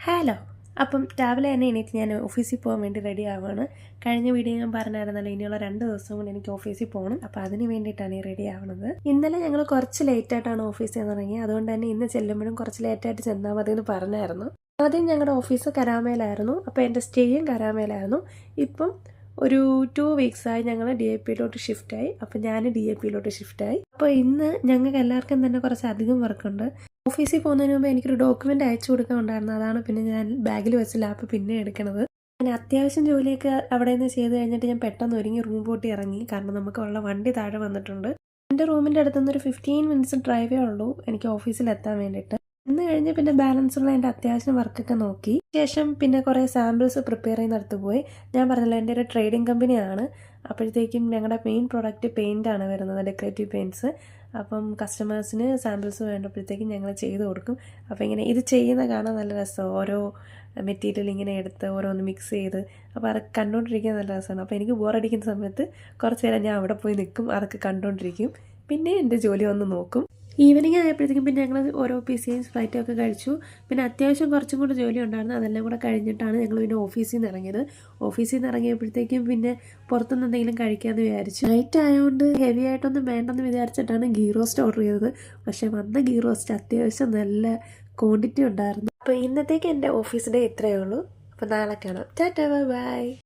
Hello. അപ്പം രാവിലെ തന്നെ എണീറ്റ് ഞാൻ ഓഫീസിൽ പോകാൻ വേണ്ടി റെഡി ആവുകയാണ്. കഴിഞ്ഞ വീഡിയോ ഞാൻ പറഞ്ഞായിരുന്നല്ലോ, ഇനിയുള്ള 2 ദിവസം കൊണ്ട് എനിക്ക് ഓഫീസിൽ പോകണം. അപ്പോൾ അതിന് വേണ്ടിയിട്ടാണ് ഈ റെഡി ആവുന്നത്. ഇന്നലെ ഞങ്ങൾ കുറച്ച് ലേറ്റായിട്ടാണ് ഓഫീസിൽ നിന്ന് ഇറങ്ങിയത്. അതുകൊണ്ട് തന്നെ ഇന്ന് ചെല്ലുമ്പോഴും കുറച്ച് ലേറ്റായിട്ട് ചെന്നാൽ മതി എന്ന് പറഞ്ഞായിരുന്നു. ആദ്യം ഞങ്ങളുടെ ഓഫീസ് കരാമയിലായിരുന്നു. അപ്പോൾ എൻ്റെ സ്റ്റേയും കരാമയിലായിരുന്നു. ഇപ്പം ഒരു 2 വീക്സായി ഞങ്ങൾ DAPയിലോട്ട് ഷിഫ്റ്റായി. അപ്പോൾ ഞാൻ DAPയിലോട്ട് ഷിഫ്റ്റായി. അപ്പോൾ ഇന്ന് ഞങ്ങൾക്ക് എല്ലാവർക്കും തന്നെ കുറച്ച് അധികം വർക്കുണ്ട്. ഓഫീസിൽ പോകുന്നതിന് മുമ്പ് എനിക്കൊരു ഡോക്യുമെൻ്റ് അയച്ചു കൊടുക്കാനുണ്ടായിരുന്നു. അതാണ് പിന്നെ ഞാൻ ബാഗിൽ വെച്ച് ലാപ്പ് പിന്നെ എടുക്കണത്. ഞാൻ അത്യാവശ്യം ജോലിയൊക്കെ അവിടെ നിന്ന് ചെയ്ത് കഴിഞ്ഞിട്ട് ഞാൻ പെട്ടെന്ന് ഒരുങ്ങി റൂം പോട്ടി ഇറങ്ങി. കാരണം നമുക്കുള്ള വണ്ടി താഴെ വന്നിട്ടുണ്ട്. എൻ്റെ റൂമിൻ്റെ അടുത്തുനിന്ന് ഒരു 15 മിനിറ്റ്സ് ഡ്രൈവേ ഉള്ളൂ എനിക്ക് ഓഫീസിൽ എത്താൻ വേണ്ടിയിട്ട്. ഇന്ന് കഴിഞ്ഞ് പിന്നെ ബാലൻസുള്ള എൻ്റെ അത്യാവശ്യം വർക്കൊക്കെ നോക്കി ശേഷം പിന്നെ കുറേ സാമ്പിൾസ് പ്രിപ്പയർ ചെയ്യുന്നിടത്ത് പോയി. ഞാൻ പറഞ്ഞല്ലോ, എൻ്റെ ഒരു ട്രേഡിംഗ് കമ്പനിയാണ്. അപ്പോഴത്തേക്കും ഞങ്ങളുടെ മെയിൻ പ്രോഡക്റ്റ് പെയിൻ്റാണ് വരുന്നത്, ഡെക്കറേറ്റീവ് പെയിൻറ്റ്സ്. അപ്പം കസ്റ്റമേഴ്സിന് സാമ്പിൾസ് വേണ്ടപ്പോഴത്തേക്കും ഞങ്ങൾ ചെയ്ത് കൊടുക്കും. അപ്പോൾ ഇങ്ങനെ ഇത് ചെയ്യുന്ന കാണാൻ നല്ല രസമാണ്. ഓരോ മെറ്റീരിയൽ ഇങ്ങനെ എടുത്ത് ഓരോന്ന് മിക്സ് ചെയ്ത് അപ്പോൾ അതൊക്കെ കണ്ടുകൊണ്ടിരിക്കാൻ നല്ല രസമാണ്. അപ്പോൾ എനിക്ക് ബോറടിക്കുന്ന സമയത്ത് കുറച്ച് നേരം ഞാൻ അവിടെ പോയി നിൽക്കും, അതൊക്കെ കണ്ടുകൊണ്ടിരിക്കും. പിന്നെ എൻ്റെ ജോലി വന്ന് നോക്കും. ഈവനിങ് ആയപ്പോഴത്തേക്കും പിന്നെ ഞങ്ങൾ ഓരോ PCയും ഫ്ലൈറ്റും ഒക്കെ കഴിച്ചു. പിന്നെ അത്യാവശ്യം കുറച്ചും കൂടെ ജോലി ഉണ്ടായിരുന്നു. അതെല്ലാം കൂടെ കഴിഞ്ഞിട്ടാണ് ഞങ്ങൾ പിന്നെ ഓഫീസിൽ നിന്ന് ഇറങ്ങിയത്. ഓഫീസിൽ നിന്ന് ഇറങ്ങിയപ്പോഴത്തേക്കും പിന്നെ പുറത്തുനിന്ന് എന്തെങ്കിലും കഴിക്കാമെന്ന് വിചാരിച്ചു. നൈറ്റ് ആയതുകൊണ്ട് ഹെവി ആയിട്ടൊന്നും വേണ്ടെന്ന് വിചാരിച്ചിട്ടാണ് ഗീ റോസ്റ്റ് ഓർഡർ ചെയ്തത്. പക്ഷേ വന്ന ഗീ റോസ്റ്റ് അത്യാവശ്യം നല്ല ക്വാണ്ടിറ്റി ഉണ്ടായിരുന്നു. അപ്പോൾ ഇന്നത്തേക്ക് എൻ്റെ ഓഫീസ് ഡേ ഇത്രയേ ഉള്ളൂ. അപ്പോൾ നാളെ കാണാം. ടാറ്റാ, ബൈ.